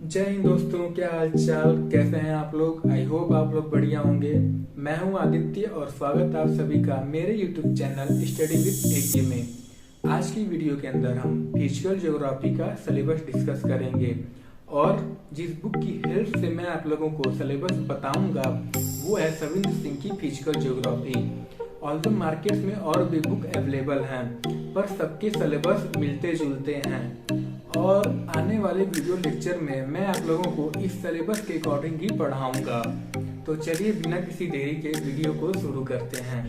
जय हिंद दोस्तों, क्या हाल चाल, कैसे हैं आप लोग। आई होप आप लोग बढ़िया होंगे। मैं हूं आदित्य और स्वागत आप सभी का मेरे यूट्यूब चैनल स्टडी विद एके में। आज की वीडियो के अंदर हम फिजिकल ज्योग्राफी का सिलेबस डिस्कस करेंगे और जिस बुक की हेल्प से मैं आप लोगों को सिलेबस बताऊंगा वो है सविंद्र सिंह की फिजिकल ज्योग्राफी। ऑल्दो मार्केट में और भी बुक अवेलेबल हैं पर सबके सिलेबस मिलते जुलते हैं और आने वाले वीडियो लेक्चर में मैं आप लोगों को इस सिलेबस के अकॉर्डिंग ही पढ़ाऊंगा। तो चलिए बिना किसी देरी के वीडियो को शुरू करते हैं।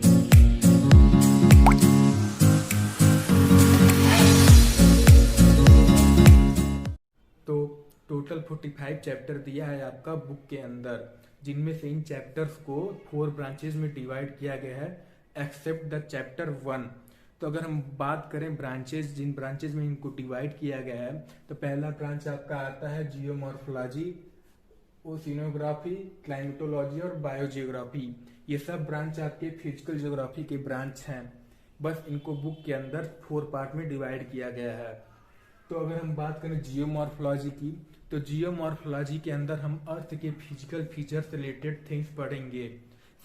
तो टोटल 45 चैप्टर दिया है आपका बुक के अंदर, जिनमें से इन चैप्टर्स को 4 ब्रांचेज में डिवाइड किया गया है एक्सेप्ट द चैप्टर 1। तो अगर हम बात करें ब्रांचेज, जिन ब्रांचेज में इनको डिवाइड किया गया है, तो पहला ब्रांच आपका आता है जियोमॉर्फोलॉजी, ओशिनोग्राफी, क्लाइमेटोलॉजी और बायोजियोग्राफी। ये सब ब्रांच आपके फिजिकल ज्योग्राफी के ब्रांच हैं, बस इनको बुक के अंदर 4 पार्ट में डिवाइड किया गया है। तो अगर हम बात करें जियोमॉर्फोलॉजी की, तो जियोमॉर्फोलॉजी के अंदर हम अर्थ के फिजिकल फीचर से रिलेटेड थिंग्स पढ़ेंगे।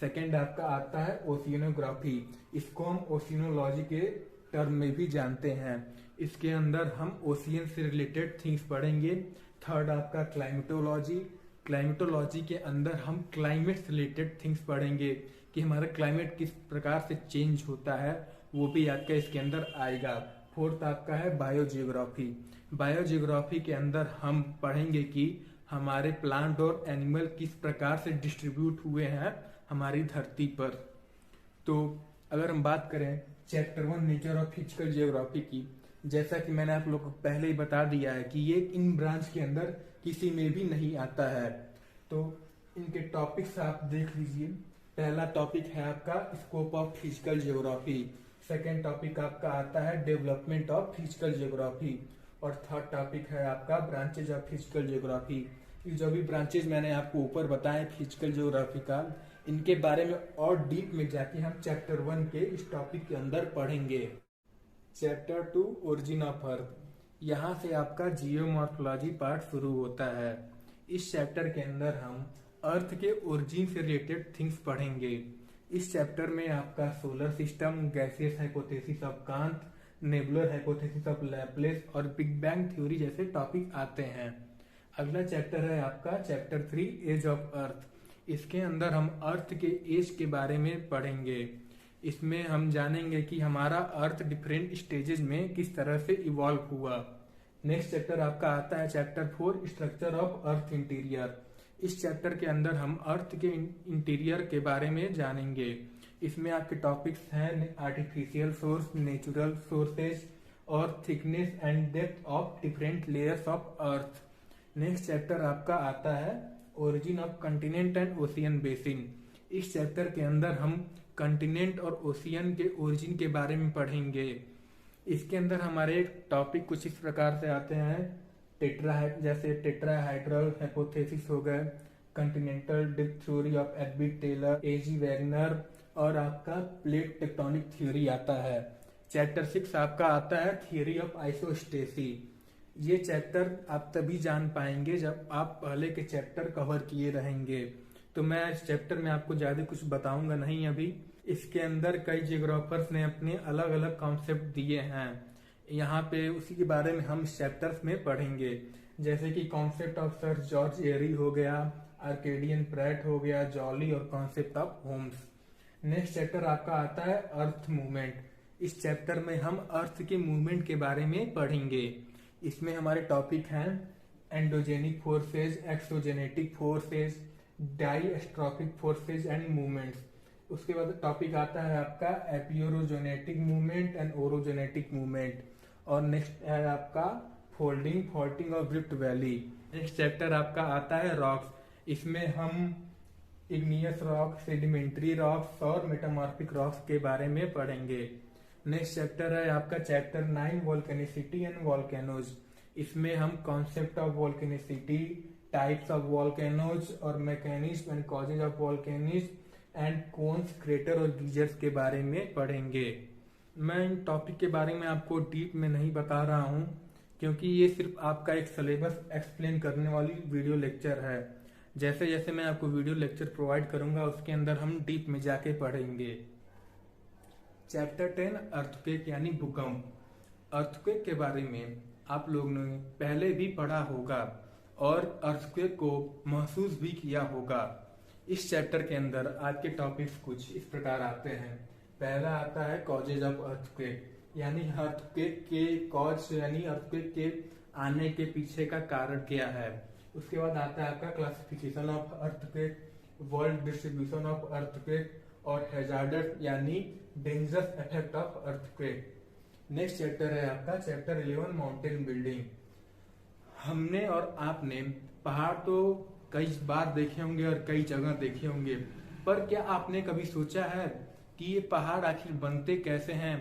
सेकेंड आपका आता है ओशिनोग्राफी, इसको हम ओशिनोलॉजी के टर्म में भी जानते हैं। इसके अंदर हम ओशियन से रिलेटेड थिंग्स पढ़ेंगे। थर्ड आपका क्लाइमेटोलॉजी, क्लाइमेटोलॉजी के अंदर हम क्लाइमेट से रिलेटेड थिंग्स पढ़ेंगे कि हमारा क्लाइमेट किस प्रकार से चेंज होता है, वो भी आपका इसके अंदर आएगा। फोर्थ आपका है बायोजियोग्राफी, बायोजियोग्राफी के अंदर हम पढ़ेंगे कि हमारे प्लांट और एनिमल किस प्रकार से डिस्ट्रीब्यूट हुए हैं हमारी धरती पर। तो अगर हम बात करें chapter 1 nature of physical geography की, जैसा कि मैंने आप लोग को पहले ही बता दिया है कि ये इन ब्रांच के अंदर किसी में भी नहीं आता है। तो इनके टॉपिक्स आप देख लीजिए। पहला टॉपिक है आपका scope of physical geography, second topic आपका आता है डेवलपमेंट ऑफ फिजिकल जियोग्राफी और थर्ड टॉपिक है आपका ब्रांचेज ऑफ फिजिकल जियोग्राफी। ये जो भी ब्रांचेज मैंने आपको ऊपर बताए फिजिकल जियोग्राफी का, इनके बारे में और डीप में जाके हम चैप्टर 1 के इस टॉपिक के अंदर पढ़ेंगे। चैप्टर 2 ओरिजिन ऑफ अर्थ, यहाँ से आपका जियोमॉर्फोलॉजी पार्ट शुरू होता है। इस चैप्टर के अंदर हम अर्थ के ओरिजिन से रिलेटेड थिंग्स पढ़ेंगे। इस चैप्टर में आपका solar system, gaseous hypothesis of Kant, nebular hypothesis of Laplace और बिग बैंग थ्योरी जैसे टॉपिक आते हैं। अगला चैप्टर है आपका चैप्टर 3 एज ऑफ अर्थ। इसके अंदर हम अर्थ के एज के बारे में पढ़ेंगे। इसमें हम जानेंगे कि हमारा अर्थ डिफरेंट स्टेजेस में किस तरह से इवॉल्व हुआ। नेक्स्ट चैप्टर आपका आता है chapter 4 structure of earth interior. इस चैप्टर के अंदर हम अर्थ के इंटीरियर के बारे में जानेंगे। इसमें आपके टॉपिक्स हैं आर्टिफिशियल सोर्स, नेचुरल सोर्सेज और thickness and depth of different layers of earth. Next chapter आपका आता है origin of continent and ocean basin. इस चैप्टर के अंदर हम कंटिनेंट और ओशियन के ओरिजिन के बारे में पढ़ेंगे। इसके अंदर हमारे टॉपिक कुछ इस प्रकार से आते हैं, जैसे टेट्राहाइड्रल हाइपोथेसिस हो गए, continental drift theory of Edwin Taylor, एजी वैगनर और आपका प्लेट टेक्टोनिक थ्योरी आता है। चैप्टर 6 आपका आता है थियरी ऑफ आइसोस्टेसी। ये चैप्टर आप तभी जान पाएंगे जब आप पहले के चैप्टर कवर किए रहेंगे। तो मैं इस चैप्टर में आपको ज्यादा कुछ बताऊंगा नहीं अभी। इसके अंदर कई जियोग्राफर्स ने अपने अलग अलग कॉन्सेप्ट दिए हैं, यहाँ पे उसी के बारे में हम इस चैप्टर्स में पढ़ेंगे। जैसे कि concept of sir George Airy हो गया, आर्केडियन प्रैट हो गया, जॉली और concept of Holmes. Next chapter आपका आता है अर्थ मूवमेंट। इस चैप्टर में हम अर्थ के मूवमेंट के बारे में पढ़ेंगे। इसमें हमारे टॉपिक हैं endogenic forces, exogenetic forces, diastrophic forces and movements. उसके बाद टॉपिक आता है आपका epeirogenetic movement and orogenetic movement और नेक्स्ट है आपका फोल्डिंग, फॉल्टिंग और ड्रिफ्ट वैली। नेक्स्ट चैप्टर आपका आता है रॉक्स। इसमें हम इग्नियस रॉक, सेडिमेंट्री रॉक्स और मेटामॉर्फिक रॉक्स के बारे में पढ़ेंगे। नेक्स्ट चैप्टर है आपका चैप्टर 9 वोल्केनिसिटी एंड वॉल्केनोज। इसमें हम concept of volcanicity, types of volcanoes और mechanism and causes of volcanism and cones, crater और गीजर्स के बारे में पढ़ेंगे। मैं इन टॉपिक के बारे में आपको डीप में नहीं बता रहा हूँ क्योंकि ये सिर्फ आपका एक सिलेबस एक्सप्लेन करने वाली वीडियो लेक्चर है। जैसे जैसे मैं आपको वीडियो लेक्चर प्रोवाइड करूंगा उसके अंदर हम डीप में जाके पढ़ेंगे। चैप्टर 10 अर्थक्वेक यानी भूकंप। अर्थक्वेक के बारे में आप लोगों ने पहले भी पढ़ा होगा और अर्थक्वेक को महसूस भी किया होगा। इस चैप्टर के अंदर आज के टॉपिक्स कुछ इस प्रकार आते हैं। पहला आता है कॉजेज ऑफ अर्थक्वेक, यानी अर्थक्वेक के कॉज यानी अर्थक्वेक के आने के पीछे का कारण क्या है। उसके बाद आता है आपका classification of earthquake, world distribution of earthquake और हैजार्डस यानी dangerous effect of earthquake. Next chapter है आपका चैप्टर 11 माउंटेन बिल्डिंग। हमने और आपने पहाड़ तो कई बार देखे होंगे और कई जगह देखे होंगे, पर क्या आपने कभी सोचा है कि ये पहाड़ आखिर बनते कैसे हैं,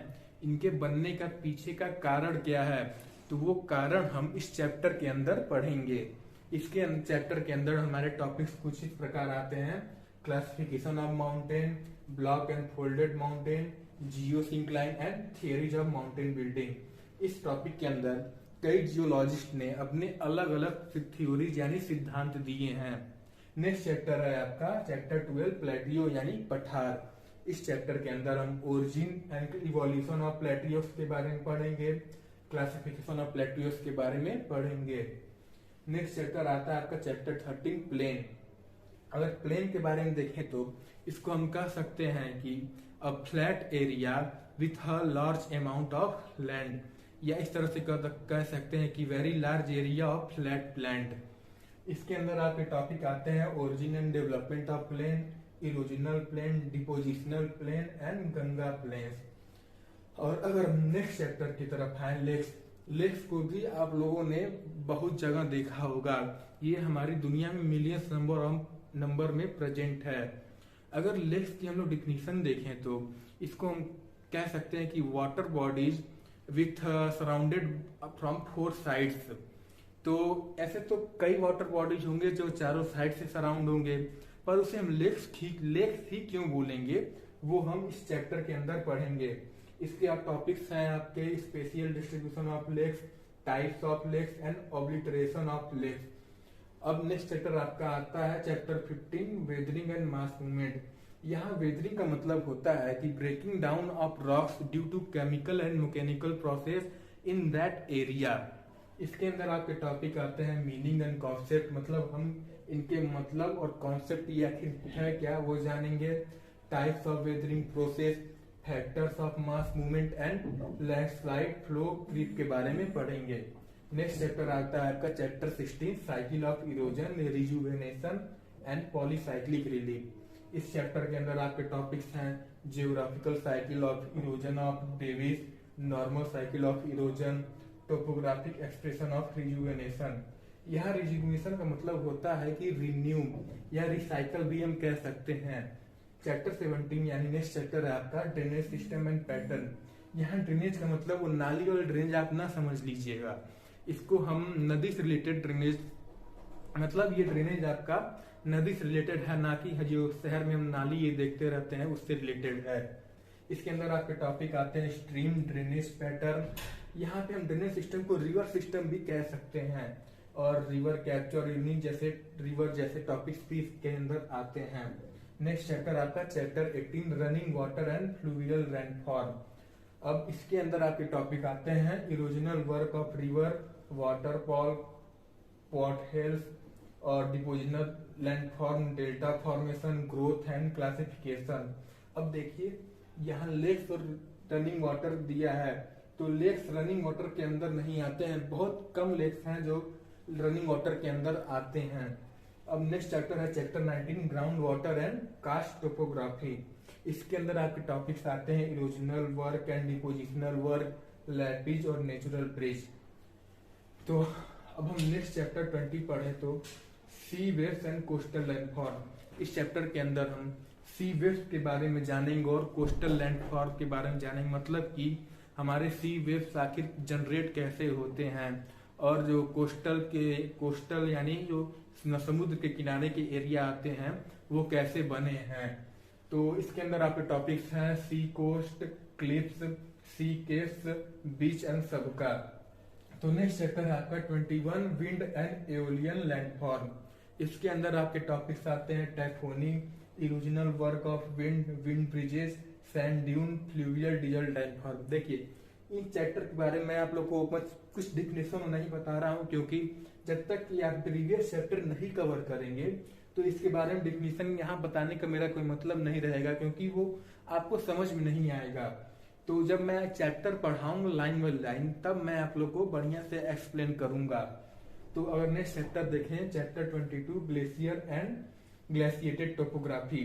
इनके बनने का पीछे का कारण क्या है। तो वो कारण हम इस चैप्टर के अंदर पढ़ेंगे। इसके चैप्टर के अंदर हमारे टॉपिक्स कुछ इस प्रकार आते हैं। Classification of mountain, block and folded mountain, geosyncline and theories of mountain building. इस टॉपिक के अंदर कई जियोलॉजिस्ट ने अपने अलग अलग थ्योरीज यानी सिद्धांत दिए हैं। नेक्स्ट चैप्टर है आपका चैप्टर 12 प्लेटियो यानी पठार। इस चैप्टर के अंदर हम ओरिजिन एंड इवोल्यूशन ऑफ प्लेटियोस के बारे में पढ़ेंगे, क्लासिफिकेशन ऑफ प्लेटियोस के बारे में पढ़ेंगे। नेक्स्ट चैप्टर आता है आपका चैप्टर 13 प्लेन। अगर प्लेन के बारे में देखें तो इसको हम कह सकते हैं कि a flat area with a large amount of land, या इस तरह से कह सकते हैं कि very large area of flat land. इसके अंदर आपके टॉपिक आते हैं origin and development of plain, erosional plain, depositional plain and Ganga plains. और अगर हम नेक्स्ट चैप्टर की तरफ आए लेक्स, लेक्स को भी आप लोगों ने बहुत जगह देखा होगा। ये हमारी दुनिया में मिलियंस नंबर में प्रेजेंट है। अगर लेक्स की हम लोग डिफिनीशन देखें तो इसको हम कह सकते हैं कि water bodies with surrounded from 4 sides. तो ऐसे तो कई वाटर बॉडीज होंगे जो चारों साइड से सराउंड होंगे, पर उसे हम लेक्स ही क्यों बोलेंगे वो हम इस चैप्टर के अंदर पढ़ेंगे। इसके आप टॉपिक्स हैं आपके spatial distribution of lakes, types of lakes and obliteration of lakes. अब नेक्स्ट चैप्टर आपका आता है chapter 15 weathering and mass movement. यहाँ वेदरिंग का मतलब होता है कि breaking down of rocks due to chemical and mechanical process in that area. इसके अंदर आपके टॉपिक आते हैं मीनिंग एंड कॉन्सेप्ट, मतलब हम इनके मतलब और कॉन्सेप्ट ये आखिर है क्या वो जानेंगे। Types of weathering process, factors of mass movement and landslide flow creep के बारे में पढ़ेंगे। नेक्स्ट चैप्टर आता है आपका chapter 16 cycle of erosion, rejuvenation and polycyclic relief. इस चैप्टर के अंदर आपके टॉपिक्स हैं geographical cycle of erosion of Davis, normal cycle of erosion, topographic expression of rejuvenation. यह रिजुवेनेशन का मतलब होता है कि रिन्यू या रिसाइकल भी हम कह सकते हैं। चैप्टर 17 यानी नेक्स्ट चैप्टर है आपका ड्रेनेज सिस्टम एंड पैटर्न। यहाँ ड्रेनेज का मतलब वो नाली वाला ड्रेनेज आप ना समझ लीजिएगा, इसको हम नदी से रिलेटेड ड्रेनेज, मतलब ये ड्रेनेज आपका नदी से रिलेटेड है, ना कि जो शहर में हम नाली ये देखते रहते हैं उससे रिलेटेड है। इसके अंदर आपके टॉपिक आते हैं स्ट्रीम ड्रेनेज पैटर्न। यहाँ पे हम ड्रेनेज सिस्टम को रिवर सिस्टम भी कह सकते हैं, और रिवर कैप्चर यूनिट जैसे रिवर जैसे टॉपिक्स भी इसके अंदर आते हैं। नेक्स्ट चैप्टर आपका chapter 18 running water and fluvial rainfall. अब इसके अंदर आपके टॉपिक आते हैं erosional work of river, waterfall, potholes और depositional landform, delta formation, growth and classification. अब देखिए यहाँ लेक्स और रनिंग वाटर दिया है, तो लेक्स रनिंग वाटर के अंदर नहीं आते हैं, बहुत कम लेक्स हैं जो रनिंग वाटर के अंदर आते हैं। अब नेक्स्ट चैप्टर है chapter 19 ground water and karst topography. इसके अंदर आपके टॉपिक्स आते हैं erosional work and depositional work, lapies और नेचुरल ब्रिज। तो अब हम नेक्स्ट चैप्टर 20 पढ़े तो सी वेव्स एंड कोस्टल लैंडफॉर्म। इस चैप्टर के अंदर हम सी वेव्स के बारे में जानेंगे और कोस्टल लैंडफॉर्म के बारे में जानेंगे, मतलब कि हमारे सी वेव्स आखिर जनरेट कैसे होते हैं, और जो कोस्टल यानी जो समुद्र के किनारे के एरिया आते हैं वो कैसे बने हैं। तो इसके अंदर आपके टॉपिक्स हैं sea coast, cliffs, sea caves, beach and सबका। तो नेक्स्ट चैप्टर है आपका 21 विंड एंड एओलियन लैंडफॉर्म। इसके अंदर आपके टॉपिक्स आते हैं tafoni, erosional work of wind, wind bridges, sand dune, fluvial diesel landform. देखिए इन चैप्टर के बारे में आप लोग को कुछ डिफिनेशन नहीं बता रहा हूँ, क्योंकि जब तक कि आप प्रीवियस चैप्टर नहीं कवर करेंगे तो इसके बारे में डिफिनेशन यहाँ बताने का मेरा कोई मतलब नहीं रहेगा, क्योंकि वो आपको समझ में नहीं आएगा। तो जब मैं चैप्टर पढ़ाऊंगा लाइन बाय लाइन, तब मैं आप लोग को बढ़िया से एक्सप्लेन करूंगा। तो अगर नेक्स्ट चैप्टर देखें, chapter 22 glacier and glaciated topography.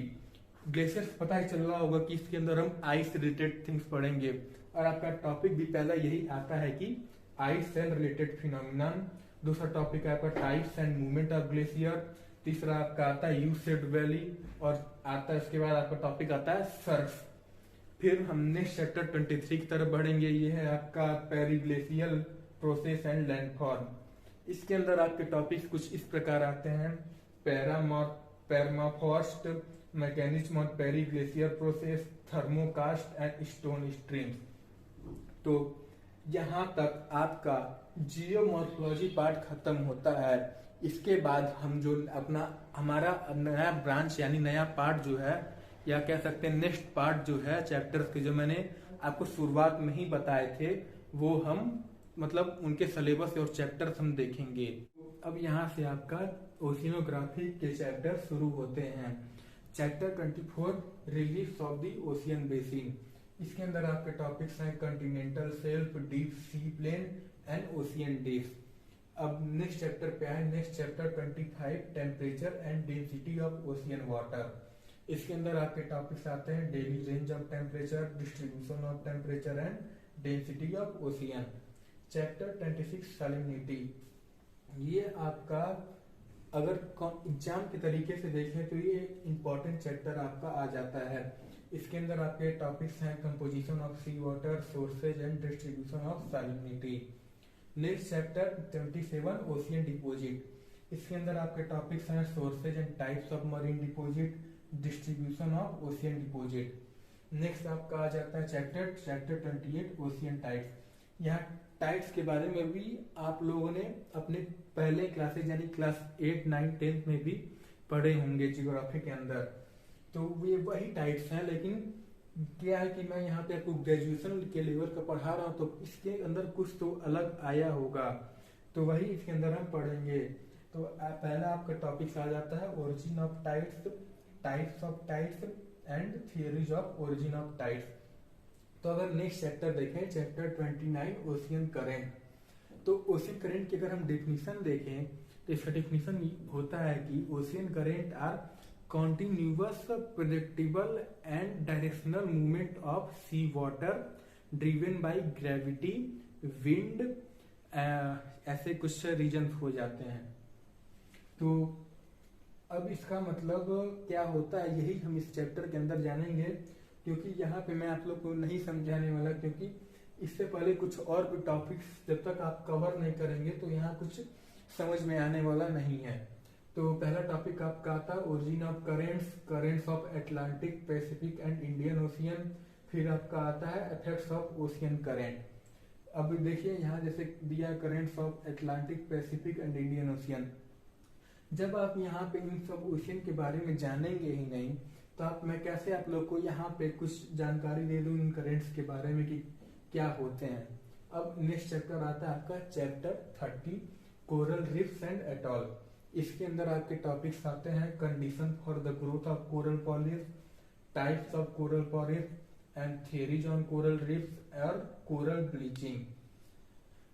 Glacier पता ही चल रहा होगा कि इसके अंदर हम आइस रिलेटेड थिंग्स पढ़ेंगे, और आपका टॉपिक भी पहला यही आता है कि आइस एंड रिलेटेड फिनोमिनन। दूसरा टॉपिक है आपका types and movement of glacier. तीसरा आपका आता है यू शेप्ड वैली, और आता है इसके बाद आपका टॉपिक आता है सर्फ। फिर हम नेक्स्ट चैप्टर 23 की तरफ बढ़ेंगे। ये है आपका पेरीग्लेशियल प्रोसेस एंड लैंडफॉर्म। इसके अंदर आपके टॉपिक्स कुछ इस प्रकार आते हैं: permafrost, mechanism of periglacial process, thermokarst and stone streams. तो यहाँ तक आपका जियोमॉर्फोलॉजी पार्ट खत्म होता है। इसके बाद हम जो हमारा नया ब्रांच यानी नया पार्ट जो है, या कह सकते हैं नेक्स्ट पार्ट जो है चैप्टर्स के, जो मैंने आपको शुरुआत में ही बताए थे, वो हम मतलब उनके सिलेबस और चैप्टर्स हम देखेंगे। अब यहाँ से आपका ओशियनोग्राफी के चैप्टर शुरू होते हैं। Chapter 24 reliefs of the ocean basin. इसके अंदर आपके टॉपिक्स हैं continental shelf, deep sea plain and ocean depth. अब नेक्स्ट चैप्टर पे आए। Next chapter 25 temperature and density of ocean water. इसके अंदर आपके टॉपिक्स आते हैं daily range of temperature, distribution of temperature and density of ocean. Chapter 26 salinity. ये आपका अगर एग्जाम के तरीके से देखें तो ये इंपॉर्टेंट चैप्टर आपका आ जाता है। इसके अंदर आपके टॉपिक्स हैं composition of sea water, sources and distribution of salinity. Next chapter 27 ocean deposit. इसके अंदर आपके टॉपिक्स हैं sources and types of marine deposit, distribution of ocean deposit. Next आपका आ जाता है चैप्टर 28 ओशियन टाइड्स। यहाँ टाइड्स के बारे में भी आप लोगों ने अपने पहले क्लासेज यानी क्लास 8, 9, 10 में भी पढ़े होंगे जियोग्राफी के अंदर। तो ये वही टाइड्स हैं, लेकिन क्या है कि मैं यहाँ पे आपको ग्रेजुएशन के लेवल का पढ़ा रहा हूँ, तो इसके अंदर कुछ तो अलग आया होगा, तो वही इसके अंदर हम पढ़ेंगे। तो पहला आपका टॉपिक आ जाता है origin of tides, types of tides and theories of origin of tides. तो अगर नेक्स्ट चैप्टर देखें, चैप्टर 29 ओशियन करेंट। तो ओशियन करेंट की अगर हम डेफिनेशन देखें तो इसका डेफिनेशन होता है कि ocean current are continuous, predictable and directional movement of sea water driven by gravity, wind, ऐसे कुछ रीजन हो जाते हैं। तो अब इसका मतलब क्या होता है, यही हम इस चैप्टर के अंदर जानेंगे, क्योंकि यहाँ पे मैं आप लोग को नहीं समझाने वाला, क्योंकि इससे पहले कुछ और भी टॉपिक्स जब तक आप कवर नहीं करेंगे तो यहाँ कुछ समझ में आने वाला नहीं है। तो पहला टॉपिक आपका आता है origin of currents of Atlantic, Pacific and Indian ocean. फिर आपका आता है इफेक्ट्स ऑफ ओशियन करेंट। अब देखिए यहाँ जैसे दिया currents of Atlantic, Pacific and Indian ocean. जब आप यहाँ पे इन सब ओशियन के बारे में जानेंगे ही नहीं, तो मैं कैसे आप लोग को यहाँ पे कुछ जानकारी दे दूं इन करेंट्स के बारे में कि क्या होते हैं। अब नेक्स्ट चैप्टर आता है आपका chapter 30 coral reefs and atoll. इसके अंदर आपके टॉपिक्स आते हैं condition for the growth of coral polyp, types of coral polyp and theories on coral reefs और कोरल ब्लीचिंग।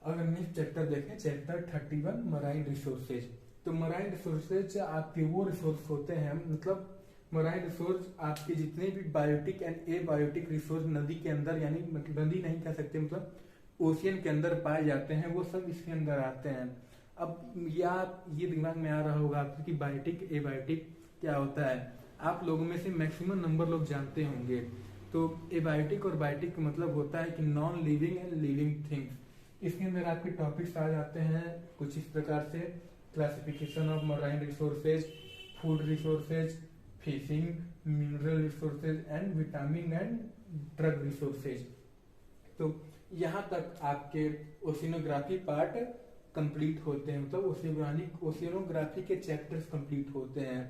अगर नेक्स्ट चैप्टर देखें, चैप्टर 31 मराइन रिसोर्सेज। तो मराइन रिसोर्सेज आपके वो रिसोर्स होते हैं, मतलब मराइन रिसोर्स आपके जितने भी बायोटिक एंड एबायोटिक रिसोर्स नदी के अंदर, यानी नदी नहीं कह सकते, मतलब ओशियन के अंदर पाए जाते हैं, वो सब इसके अंदर आते हैं। अब ये दिमाग में आ रहा होगा आपको कि बायोटिक एबायोटिक क्या होता है। आप लोगों में से मैक्सिमम नंबर लोग जानते होंगे। तो एबायोटिक और बायोटिक का मतलब होता है कि non living and living things. इसके अंदर आपके टॉपिक्स आ जाते हैं कुछ इस प्रकार से: classification of marine resources, food resources, fishing, mineral resources and vitamin and drug resources. तो यहाँ तक आपके ओशिनोग्राफी पार्ट कंप्लीट होते हैं, मतलब ओशिनोग्राफी के चैप्टर्स कंप्लीट होते हैं।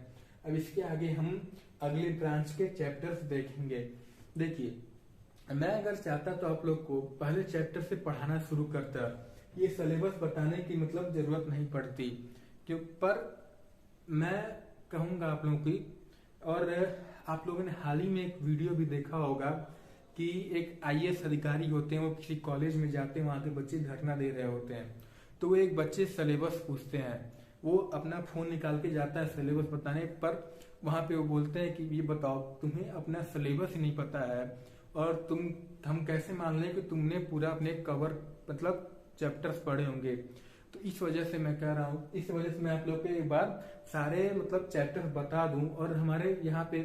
अब इसके आगे हम अगले ब्रांच के चैप्टर्स देखेंगे। देखिए, मैं अगर चाहता तो आप लोग को पहले चैप्टर से पढ़ाना शुरू करता, ये सिलेबस बताने की मतलब जरूरत नहीं पड़ती क्यों, पर मैं कहूंगा आप लोगों की। और आप लोगों ने हाल ही में एक वीडियो भी देखा होगा कि एक आईएएस अधिकारी होते हैं, वो किसी कॉलेज में जाते हैं, वहां के बच्चे धरना दे रहे होते हैं, तो वो एक बच्चे सिलेबस पूछते हैं, वो अपना फोन निकाल के जाता है सिलेबस बताने पर, वहां पे वो बोलते हैं कि ये बताओ तुम्हें अपना सिलेबस ही नहीं पता है और हम कैसे मान लें कि तुमने पूरा अपने कवर मतलब चैप्टर्स पढ़े होंगे। तो इस वजह से मैं कह रहा हूँ, इस वजह से मैं आप लोग को एक बार सारे मतलब चैप्टर्स बता दूं। और हमारे यहाँ पे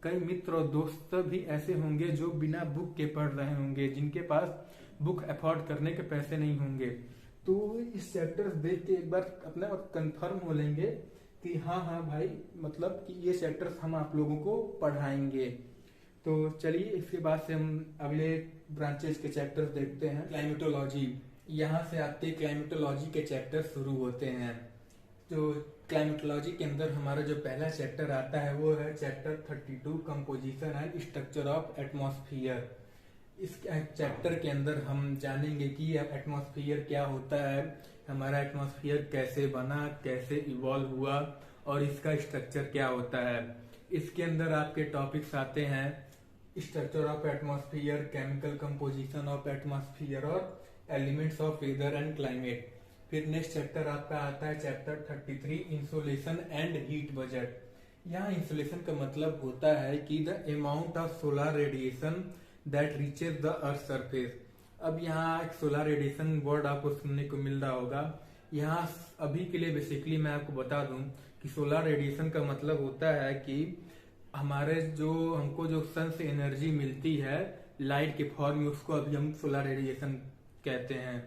कई मित्र और दोस्त भी ऐसे होंगे जो बिना बुक के पढ़ रहे होंगे, जिनके पास बुक अफोर्ड करने के पैसे नहीं होंगे, तो इस चैप्टर्स देख के एक बार अपना कंफर्म हो लेंगे कि हाँ भाई, मतलब कि ये चैप्टर्स हम आप लोगों को पढ़ाएंगे। तो चलिए, इसके बाद से हम अगले ब्रांचेस के चैप्टर्स देखते हैं। क्लाइमेटोलॉजी, यहाँ से आपके क्लाइमेटोलॉजी के चैप्टर शुरू होते हैं। तो क्लाइमेटोलॉजी के अंदर हमारा जो पहला चैप्टर आता है वो है chapter 32, composition and structure of atmosphere. इस चैप्टर के अंदर हम जानेंगे कि एटमॉस्फेयर क्या होता है, हमारा एटमॉस्फेयर कैसे बना, कैसे इवॉल्व हुआ और इसका स्ट्रक्चर क्या होता है। इसके अंदर आपके टॉपिक्स आते हैं structure of atmosphere, chemical composition of atmosphere और elements of weather and climate. फिर नेक्स्ट चैप्टर आपका आता है chapter 33, insolation and heat budget. यहाँ इंसोलेशन का मतलब होता है कि the amount of solar radiation that reaches the earth surface. अब यहाँ एक सोलर रेडिएशन वर्ड आपको सुनने को मिल रहा होगा। यहाँ अभी के लिए बेसिकली मैं आपको बता दूं कि सोलर रेडिएशन का मतलब होता है कि हमारे हमको जो सन से एनर्जी मिलती है लाइट के फॉर्म में, उसको अभी हम सोलर रेडिएशन कहते हैं।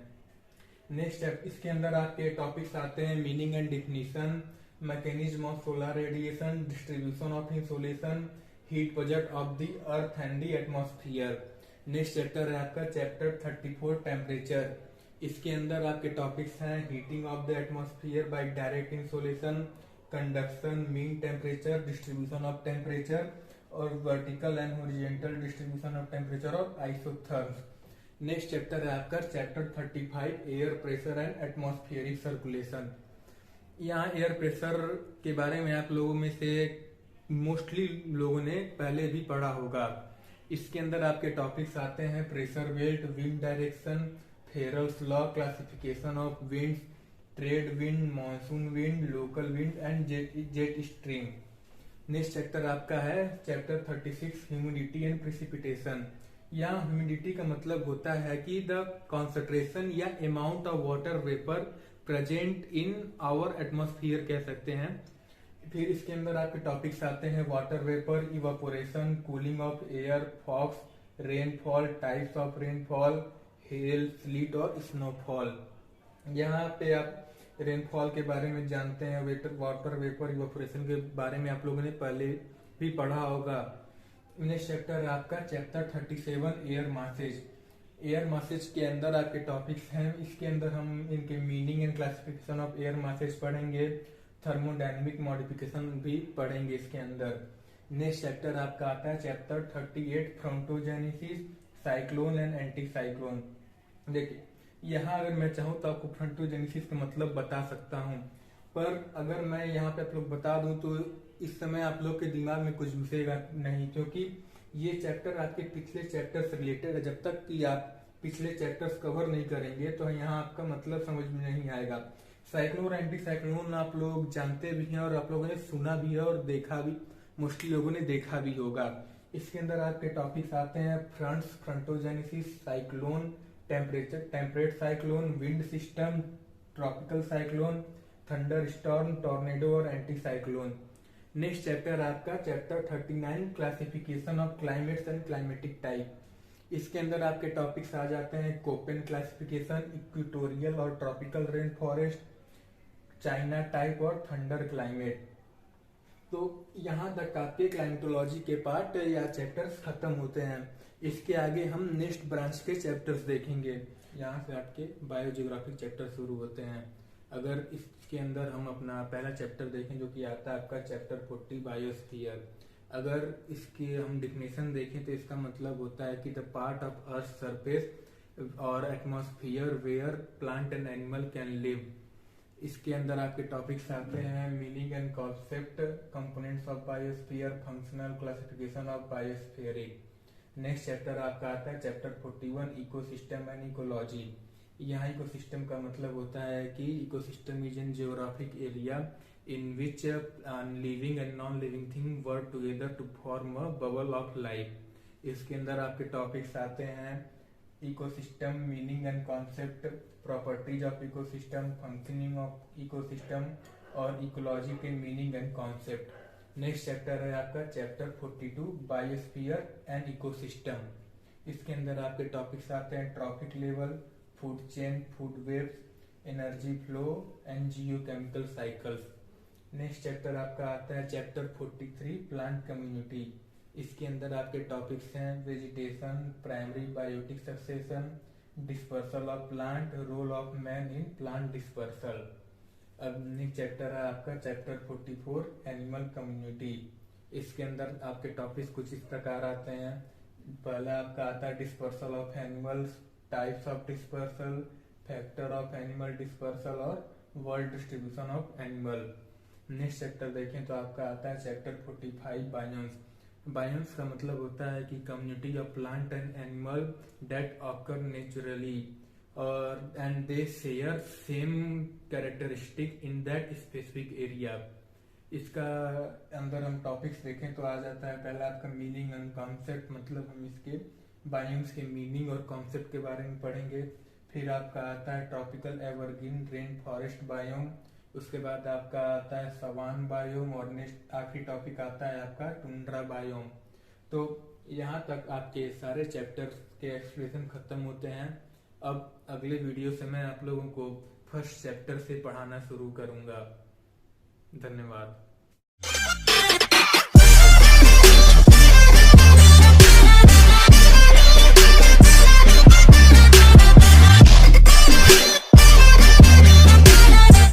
नेक्स्ट इसके अंदर आपके टॉपिक्स आते हैं meaning and definition, mechanism of solar radiation, distribution of insolation, heat budget of the earth and the atmosphere. Next chapter है आपका चैप्टर 34, टेम्परेचर। इसके अंदर आपके टॉपिक्स हैं heating of the atmosphere by direct insolation, conduction, mean temperature, distribution of temperature और vertical and horizontal distribution of temperature और isotherms. Next chapter है आपका chapter 35, air pressure and atmospheric circulation. यहाँ air pressure के बारे में आप लोगों में से मोस्टली लोगों ने पहले भी पढ़ा होगा। इसके अंदर आपके टॉपिक्स आते हैं pressure belt, wind direction, Ferrel's law, classification of winds, trade wind, monsoon wind, local wind and jet stream. Next chapter आपका है चैप्टर 36, ह्यूमिडिटी एंड प्रेसिपिटेशन। यहाँ ह्यूमिडिटी का मतलब होता है कि द कॉन्सेंट्रेशन या amount of water vapour present in our atmosphere कह सकते हैं। फिर इसके अंदर आपके टॉपिक्स आते हैं water vapour, evaporation, cooling of air, fogs, rainfall, types of rainfall, hello, slit और स्नोफॉल। यहाँ पे आप रेनफॉल के बारे में जानते हैं, वाटर वेपर इवापोरेशन के बारे में आप लोगों ने पहले भी पढ़ा होगा। नेक्स्ट चैप्टर आपका chapter 37, air masses. Air masses के अंदर आपके टॉपिक्स हैं, इसके अंदर हम इनके meaning and classification of air masses पढ़ेंगे, थर्मोडायनेमिक मॉडिफिकेशन भी पढ़ेंगे इसके अंदर। नेक्स्ट चैप्टर आपका आता है chapter 38, frontogenesis, cyclone and anti cyclone. देखिए, यहाँ अगर मैं चाहूँ तो आपको फ्रंटोजेनेसिस का मतलब बता सकता हूँ, पर अगर मैं यहाँ पे आप लोग बता दूं तो इस समय आप लोग के दिमाग में कुछ घुसेगा नहीं, क्योंकि ये चैप्टर आपके पिछले चैप्टर से रिलेटेड है। जब तक कि आप पिछले चैप्टर्स कवर नहीं करेंगे तो यहाँ आपका मतलब समझ में नहीं आएगा। साइक्लोन और एंटी साइक्लोन आप लोग जानते भी हैं और आप लोगों ने सुना भी है और देखा भी, मोस्टली लोगों ने देखा भी होगा। इसके अंदर आपके टॉपिक्स आते हैं fronts, frontogenesis, cyclone, temperature, temperate cyclone, wind system, tropical cyclone, thunder storm, tornado और एंटी साइक्लोन। नेक्स्ट चैप्टर आपका chapter 39, classification of climates and climatic type. इसके अंदर आपके टॉपिक्स आ जाते हैं कोपेन क्लासिफिकेशन, इक्वेटोरियल और tropical rain forest, China type और thunder climate. तो यहाँ तक आपके क्लाइमेटोलॉजी के पार्ट या चैप्टर्स खत्म होते हैं। इसके आगे हम नेक्स्ट ब्रांच के चैप्टर्स देखेंगे। यहाँ से आपके बायोजियोग्राफिक चैप्टर शुरू होते हैं। अगर इसके अंदर हम अपना पहला चैप्टर देखें जो कि आता है आपका चैप्टर 40 बायोस्फीयर। अगर इसकी हम डिफिनेशन देखें तो इसका मतलब होता है कि the part of earth surface और atmosphere where plant and animal can live. इसके अंदर आपके टॉपिक्स आते हैं meaning and concept, components of biosphere, functional classification of biospheric. Next chapter आपका आता है चैप्टर 41 इकोसिस्टम एंड इकोलॉजी। यहाँ इकोसिस्टम का मतलब होता है कि ecosystem is an geographic area in which living and non-living thing work together to form a bubble of life. इसके अंदर आपके टॉपिक्स आते हैं ecosystem, meaning and concept, properties of ecosystem, functioning of ecosystem और इकोलॉजी के meaning and concept. Next chapter है आपका chapter 42 biosphere and ecosystem. इसके अंदर आपके टॉपिक्स आते हैं trophic level, food chain, food waves, energy flow and geochemical cycles. Next chapter आपका आता है चैप्टर 43 प्लांट कम्युनिटी। इसके अंदर आपके टॉपिक्स हैं vegetation, primary biotic succession, dispersal of plant, role of man in plant dispersal. अब नेक्स्ट चैप्टर है आपका चैप्टर 44 एनिमल कम्युनिटी। इसके अंदर आपके टॉपिक्स कुछ इस प्रकार आते हैं। पहला आपका आता है dispersal of animals, types of dispersal, factor of animal dispersal और world distribution of animal. Next chapter देखें तो आपका आता है चैप्टर 45 बायोन्स। बायोन्स का मतलब होता है कि community of plant and animal that occur naturally और and they share same characteristic in that specific area. इसका अंदर हम टॉपिक्स देखें तो आ जाता है पहला आपका मीनिंग एंड कॉन्सेप्ट, मतलब हम इसके बायोम्स के मीनिंग और कॉन्सेप्ट के बारे में पढ़ेंगे। फिर आपका आता है tropical evergreen rain forest biome. उसके बाद आपका आता है सवान बायोम और नेक्स्ट आखिरी टॉपिक आता है आपका टुंड्रा बायोम। तो यहाँ तक आपके सारे चैप्टर्स के एक्सप्लेनेशन खत्म होते हैं। अब अगले वीडियो से मैं आप लोगों को फर्स्ट चैप्टर से पढ़ाना शुरू करूंगा। धन्यवाद।